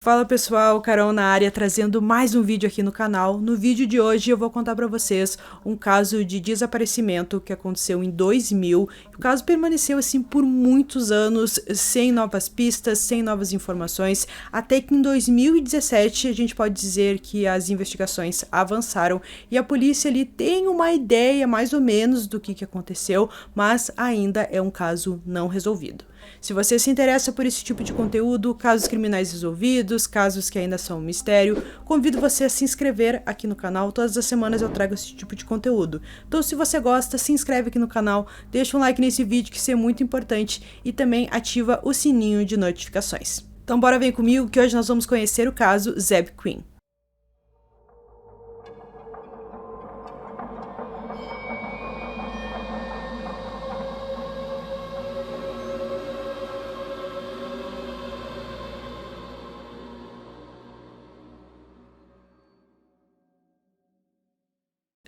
Fala pessoal, Carol na área trazendo mais um vídeo aqui no canal. No vídeo de hoje eu vou contar para vocês um caso de desaparecimento que aconteceu em 2000. O caso permaneceu assim por muitos anos, sem novas pistas, sem novas informações, até que em 2017 a gente pode dizer que as investigações avançaram e a polícia ali tem uma ideia mais ou menos do que aconteceu, mas ainda é um caso não resolvido. Se você se interessa por esse tipo de conteúdo, casos criminais resolvidos, casos que ainda são um mistério, convido você a se inscrever aqui no canal. Todas as semanas eu trago esse tipo de conteúdo. Então, se você gosta, se inscreve aqui no canal, deixa um like nesse vídeo que isso é muito importante e também ativa o sininho de notificações. Então, bora vem comigo que hoje nós vamos conhecer o caso Zeb Quinn.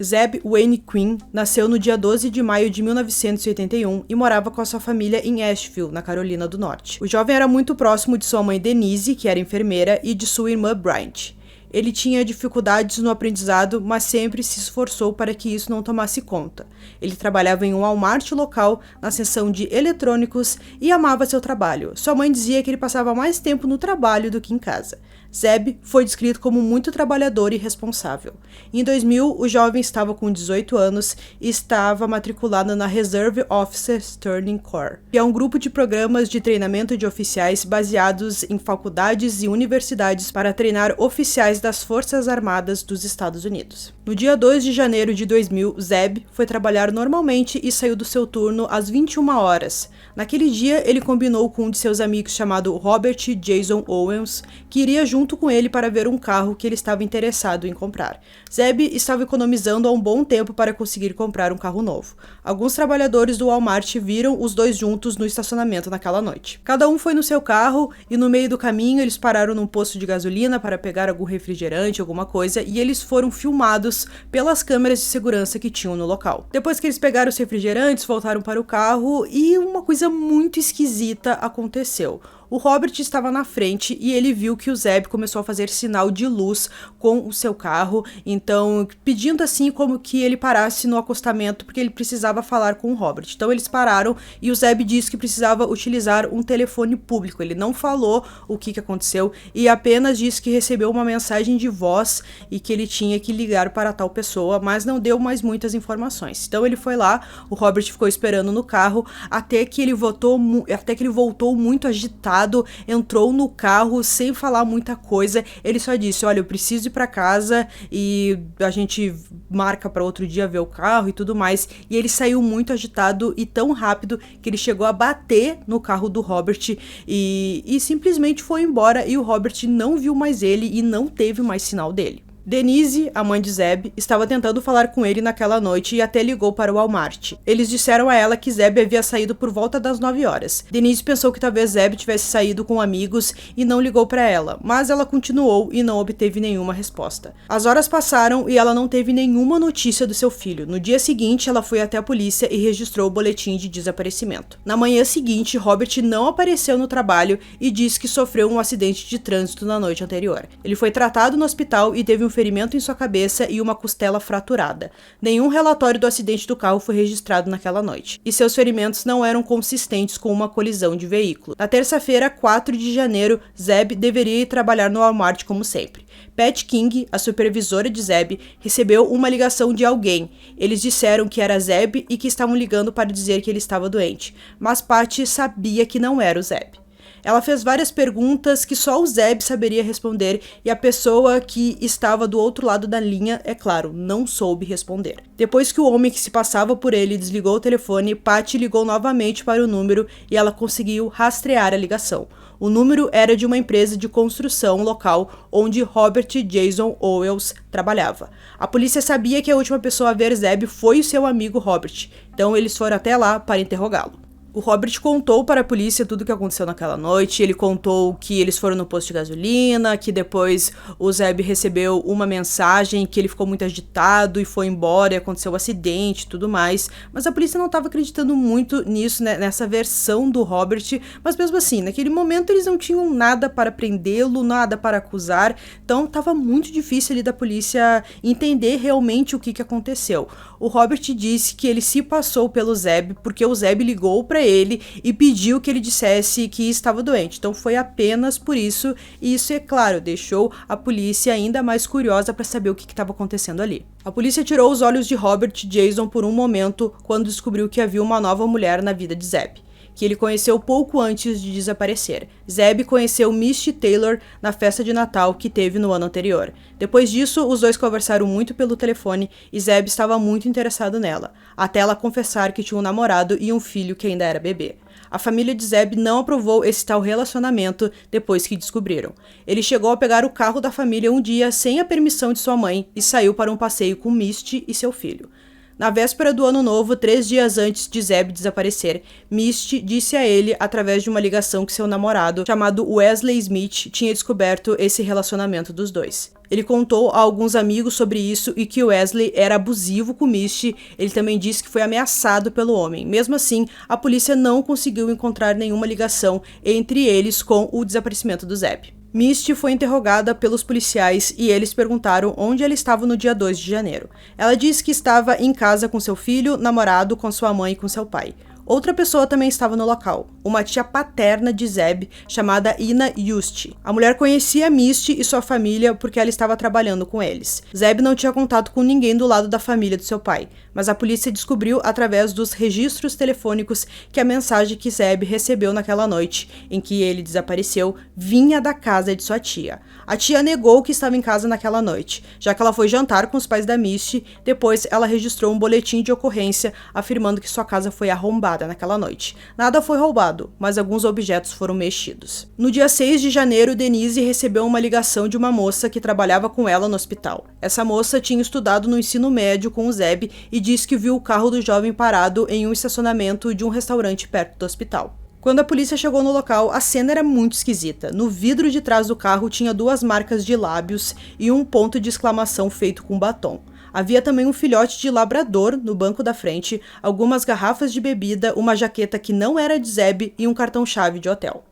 Zeb Wayne Quinn nasceu no dia 12 de maio de 1981 e morava com a sua família em Asheville, na Carolina do Norte. O jovem era muito próximo de sua mãe Denise, que era enfermeira, e de sua irmã Bryant. Ele tinha dificuldades no aprendizado, mas sempre se esforçou para que isso não tomasse conta. Ele trabalhava em um Walmart local, na seção de eletrônicos, e amava seu trabalho. Sua mãe dizia que ele passava mais tempo no trabalho do que em casa. Zeb foi descrito como muito trabalhador e responsável. Em 2000, o jovem estava com 18 anos e estava matriculado na Reserve Officers Training Corps, que é um grupo de programas de treinamento de oficiais baseados em faculdades e universidades para treinar oficiais das Forças Armadas dos Estados Unidos. No dia 2 de janeiro de 2000, Zeb foi trabalhar normalmente e saiu do seu turno às 21 horas. Naquele dia, ele combinou com um de seus amigos chamado Robert Jason Owens, que iria junto com ele para ver um carro que ele estava interessado em comprar. Zeb estava economizando há um bom tempo para conseguir comprar um carro novo. Alguns trabalhadores do Walmart viram os dois juntos no estacionamento naquela noite. Cada um foi no seu carro e no meio do caminho eles pararam num posto de gasolina para pegar algum refrigerante, alguma coisa, e eles foram filmados pelas câmeras de segurança que tinham no local. Depois que eles pegaram os refrigerantes, voltaram para o carro e uma coisa muito esquisita aconteceu. O Robert estava na frente e ele viu que o Zeb começou a fazer sinal de luz com o seu carro, então pedindo assim como que ele parasse no acostamento porque ele precisava falar com o Robert. Então eles pararam e o Zeb disse que precisava utilizar um telefone público. Ele não falou o que aconteceu e apenas disse que recebeu uma mensagem de voz e que ele tinha que ligar para tal pessoa, mas não deu mais muitas informações. Então ele foi lá, o Robert ficou esperando no carro até que ele voltou muito agitado, entrou no carro sem falar muita coisa. Ele só disse: olha, eu preciso ir para casa e a gente marca para outro dia ver o carro e tudo mais. E ele saiu muito agitado e tão rápido que ele chegou a bater no carro do Robert e simplesmente foi embora, e o Robert não viu mais ele e não teve mais sinal dele. Denise, a mãe de Zeb, estava tentando falar com ele naquela noite e até ligou para o Walmart. Eles disseram a ela que Zeb havia saído por volta das 9 horas. Denise pensou que talvez Zeb tivesse saído com amigos e não ligou para ela, mas ela continuou e não obteve nenhuma resposta. As horas passaram e ela não teve nenhuma notícia do seu filho. No dia seguinte, ela foi até a polícia e registrou o boletim de desaparecimento. Na manhã seguinte, Robert não apareceu no trabalho e disse que sofreu um acidente de trânsito na noite anterior. Ele foi tratado no hospital e teve um ferimento em sua cabeça e uma costela fraturada. Nenhum relatório do acidente do carro foi registrado naquela noite, e seus ferimentos não eram consistentes com uma colisão de veículo. Na terça-feira, 4 de janeiro, Zeb deveria ir trabalhar no Walmart como sempre. Pat King, a supervisora de Zeb, recebeu uma ligação de alguém. Eles disseram que era Zeb e que estavam ligando para dizer que ele estava doente, mas Pat sabia que não era o Zeb. Ela fez várias perguntas que só o Zeb saberia responder e a pessoa que estava do outro lado da linha, é claro, não soube responder. Depois que o homem que se passava por ele desligou o telefone, Patty ligou novamente para o número e ela conseguiu rastrear a ligação. O número era de uma empresa de construção local onde Robert Jason Owens trabalhava. A polícia sabia que a última pessoa a ver Zeb foi o seu amigo Robert, então eles foram até lá para interrogá-lo. O Robert contou para a polícia tudo o que aconteceu naquela noite. Ele contou que eles foram no posto de gasolina, que depois o Zeb recebeu uma mensagem, que ele ficou muito agitado e foi embora e aconteceu um acidente e tudo mais. Mas a polícia não estava acreditando muito nisso, né, nessa versão do Robert. Mas mesmo assim, naquele momento eles não tinham nada para prendê-lo, nada para acusar. Então estava muito difícil ali da polícia entender realmente o que aconteceu. O Robert disse que ele se passou pelo Zeb porque o Zeb ligou para ele e pediu que ele dissesse que estava doente. Então foi apenas por isso, e isso, é claro, deixou a polícia ainda mais curiosa para saber o que estava acontecendo ali. A polícia tirou os olhos de Robert Jason por um momento quando descobriu que havia uma nova mulher na vida de Zeb, que ele conheceu pouco antes de desaparecer. Zeb conheceu Misty Taylor na festa de Natal que teve no ano anterior. Depois disso, os dois conversaram muito pelo telefone e Zeb estava muito interessado nela, até ela confessar que tinha um namorado e um filho que ainda era bebê. A família de Zeb não aprovou esse tal relacionamento depois que descobriram. Ele chegou a pegar o carro da família um dia sem a permissão de sua mãe e saiu para um passeio com Misty e seu filho. Na véspera do ano novo, 3 dias antes de Zeb desaparecer, Misty disse a ele, através de uma ligação que seu namorado, chamado Wesley Smith, tinha descoberto esse relacionamento dos dois. Ele contou a alguns amigos sobre isso e que Wesley era abusivo com Misty. Ele também disse que foi ameaçado pelo homem. Mesmo assim, a polícia não conseguiu encontrar nenhuma ligação entre eles com o desaparecimento do Zeb. Misty foi interrogada pelos policiais e eles perguntaram onde ela estava no dia 2 de janeiro. Ela disse que estava em casa com seu filho, namorado, com sua mãe e com seu pai. Outra pessoa também estava no local, uma tia paterna de Zeb, chamada Ina Just. A mulher conhecia Misty e sua família porque ela estava trabalhando com eles. Zeb não tinha contato com ninguém do lado da família do seu pai, mas a polícia descobriu através dos registros telefônicos que a mensagem que Zeb recebeu naquela noite, em que ele desapareceu, vinha da casa de sua tia. A tia negou que estava em casa naquela noite, já que ela foi jantar com os pais da Misty. Depois ela registrou um boletim de ocorrência afirmando que sua casa foi arrombada naquela noite. Nada foi roubado, mas alguns objetos foram mexidos. No dia 6 de janeiro, Denise recebeu uma ligação de uma moça que trabalhava com ela no hospital. Essa moça tinha estudado no ensino médio com o Zeb e disse que viu o carro do jovem parado em um estacionamento de um restaurante perto do hospital. Quando a polícia chegou no local, a cena era muito esquisita. No vidro de trás do carro tinha 2 marcas de lábios e um ponto de exclamação feito com batom. Havia também um filhote de labrador no banco da frente, algumas garrafas de bebida, uma jaqueta que não era de Zeb e um cartão-chave de hotel.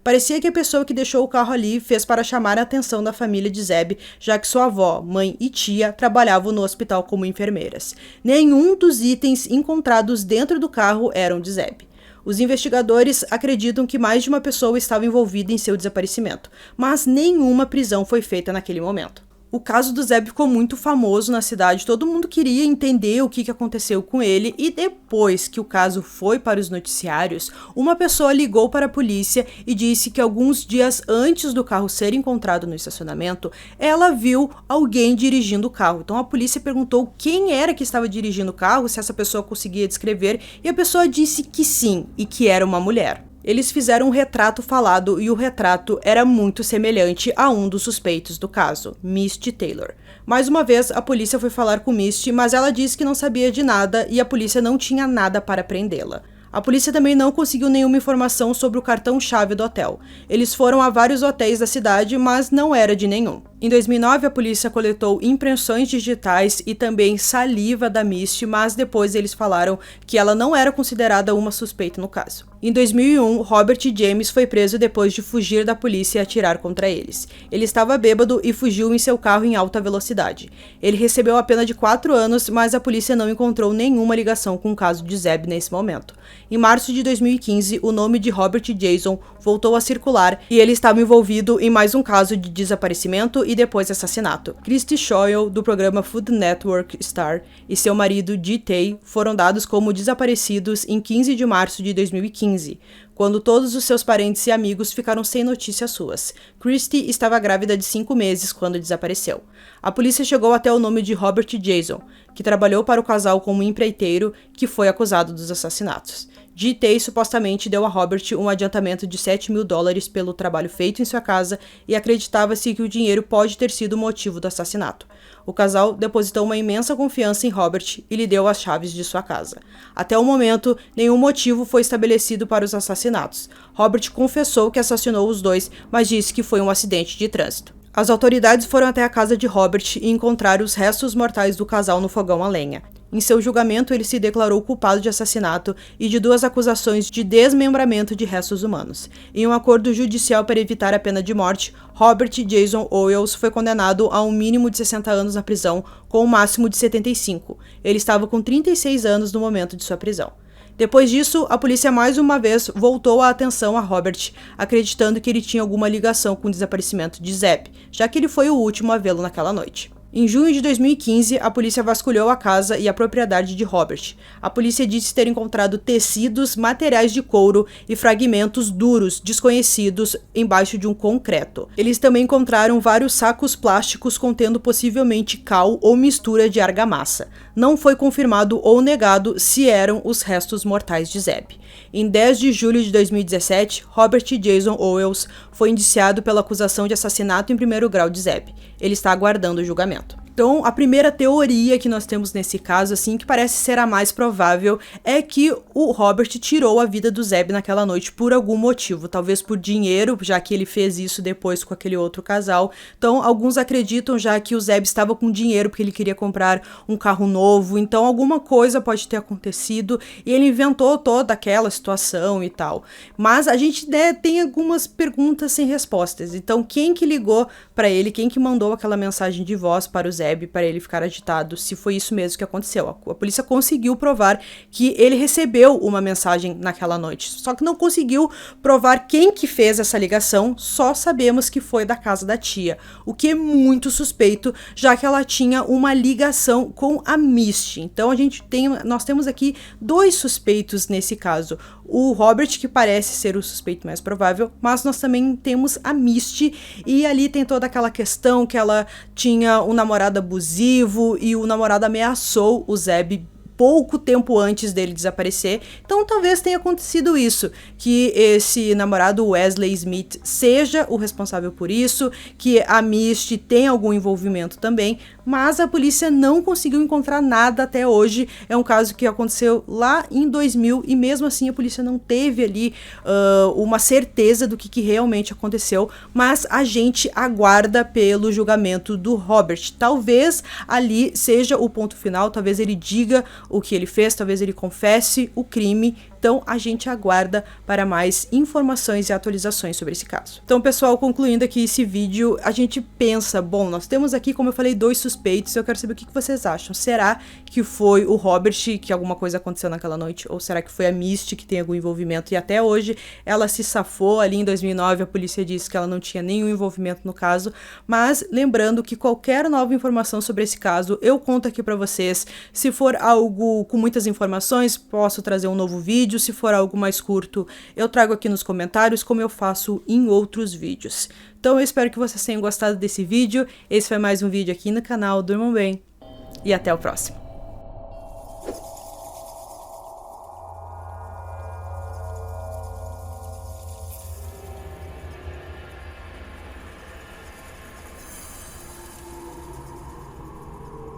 Parecia que a pessoa que deixou o carro ali fez para chamar a atenção da família de Zeb, já que sua avó, mãe e tia trabalhavam no hospital como enfermeiras. Nenhum dos itens encontrados dentro do carro eram de Zeb. Os investigadores acreditam que mais de uma pessoa estava envolvida em seu desaparecimento, mas nenhuma prisão foi feita naquele momento. O caso do Zeb ficou muito famoso na cidade, todo mundo queria entender o que aconteceu com ele, e depois que o caso foi para os noticiários, uma pessoa ligou para a polícia e disse que alguns dias antes do carro ser encontrado no estacionamento, ela viu alguém dirigindo o carro. Então a polícia perguntou quem era que estava dirigindo o carro, se essa pessoa conseguia descrever, e a pessoa disse que sim, e que era uma mulher. Eles fizeram um retrato falado e o retrato era muito semelhante a um dos suspeitos do caso, Misty Taylor. Mais uma vez, a polícia foi falar com Misty, mas ela disse que não sabia de nada e a polícia não tinha nada para prendê-la. A polícia também não conseguiu nenhuma informação sobre o cartão-chave do hotel. Eles foram a vários hotéis da cidade, mas não era de nenhum. Em 2009, a polícia coletou impressões digitais e também saliva da Misty, mas depois eles falaram que ela não era considerada uma suspeita no caso. Em 2001, Robert James foi preso depois de fugir da polícia e atirar contra eles. Ele estava bêbado e fugiu em seu carro em alta velocidade. Ele recebeu a pena de 4 anos, mas a polícia não encontrou nenhuma ligação com o caso de Zeb nesse momento. Em março de 2015, o nome de Robert Jason voltou a circular e ele estava envolvido em mais um caso de desaparecimento e depois assassinato. Christy Schoyle, do programa Food Network Star, e seu marido G.T. foram dados como desaparecidos em 15 de março de 2015, quando todos os seus parentes e amigos ficaram sem notícias suas. Christy estava grávida de 5 meses quando desapareceu. A polícia chegou até o nome de Robert Jason, que trabalhou para o casal como empreiteiro que foi acusado dos assassinatos. G.Tay supostamente deu a Robert um adiantamento de $7.000 pelo trabalho feito em sua casa e acreditava-se que o dinheiro pode ter sido o motivo do assassinato. O casal depositou uma imensa confiança em Robert e lhe deu as chaves de sua casa. Até o momento, nenhum motivo foi estabelecido para os assassinatos. Robert confessou que assassinou os dois, mas disse que foi um acidente de trânsito. As autoridades foram até a casa de Robert e encontraram os restos mortais do casal no fogão a lenha. Em seu julgamento, ele se declarou culpado de assassinato e de 2 acusações de desmembramento de restos humanos. Em um acordo judicial para evitar a pena de morte, Robert Jason Owens foi condenado a um mínimo de 60 anos na prisão, com um máximo de 75. Ele estava com 36 anos no momento de sua prisão. Depois disso, a polícia mais uma vez voltou a atenção a Robert, acreditando que ele tinha alguma ligação com o desaparecimento de Zeb, já que ele foi o último a vê-lo naquela noite. Em junho de 2015, a polícia vasculhou a casa e a propriedade de Robert. A polícia disse ter encontrado tecidos, materiais de couro e fragmentos duros, desconhecidos, embaixo de um concreto. Eles também encontraram vários sacos plásticos contendo possivelmente cal ou mistura de argamassa. Não foi confirmado ou negado se eram os restos mortais de Zeb. Em 10 de julho de 2017, Robert Jason Owens foi indiciado pela acusação de assassinato em primeiro grau de Zeb. Ele está aguardando o julgamento. Então, a primeira teoria que nós temos nesse caso, assim, que parece ser a mais provável, é que o Robert tirou a vida do Zeb naquela noite por algum motivo, talvez por dinheiro, já que ele fez isso depois com aquele outro casal. Então, alguns acreditam já que o Zeb estava com dinheiro porque ele queria comprar um carro novo, então alguma coisa pode ter acontecido e ele inventou toda aquela situação e tal. Mas a gente tem algumas perguntas sem respostas. Então, quem que ligou para ele, quem que mandou aquela mensagem de voz para o Zeb para ele ficar agitado, se foi isso mesmo que aconteceu. A polícia conseguiu provar que ele recebeu uma mensagem naquela noite, só que não conseguiu provar quem que fez essa ligação, só sabemos que foi da casa da tia, o que é muito suspeito, já que ela tinha uma ligação com a Misty. Então nós temos aqui 2 suspeitos nesse caso. O Robert, que parece ser o suspeito mais provável, mas nós também temos a Misty, e ali tem toda aquela questão que ela tinha um namorado abusivo e o namorado ameaçou o Zeb pouco tempo antes dele desaparecer. Então talvez tenha acontecido isso, que esse namorado Wesley Smith seja o responsável por isso, que a Misty tem algum envolvimento também, mas a polícia não conseguiu encontrar nada até hoje. É um caso que aconteceu lá em 2000 e mesmo assim a polícia não teve ali uma certeza do que realmente aconteceu, mas a gente aguarda pelo julgamento do Robert. Talvez ali seja o ponto final, talvez ele diga o que ele fez, talvez ele confesse o crime. Então a gente aguarda para mais informações e atualizações sobre esse caso. Então, pessoal, concluindo aqui esse vídeo, a gente pensa, bom, nós temos aqui, como eu falei, 2 suspeitos. Eu quero saber o que vocês acham. Será que foi o Robert que alguma coisa aconteceu naquela noite? Ou será que foi a Misty que tem algum envolvimento? E até hoje ela se safou. Ali em 2009 a polícia disse que ela não tinha nenhum envolvimento no caso. Mas lembrando que qualquer nova informação sobre esse caso eu conto aqui para vocês. Se for algo com muitas informações, posso trazer um novo vídeo. Se for algo mais curto, eu trago aqui nos comentários, como eu faço em outros vídeos. Então eu espero que vocês tenham gostado desse vídeo. Esse foi mais um vídeo aqui no canal. Durmam bem e até o próximo.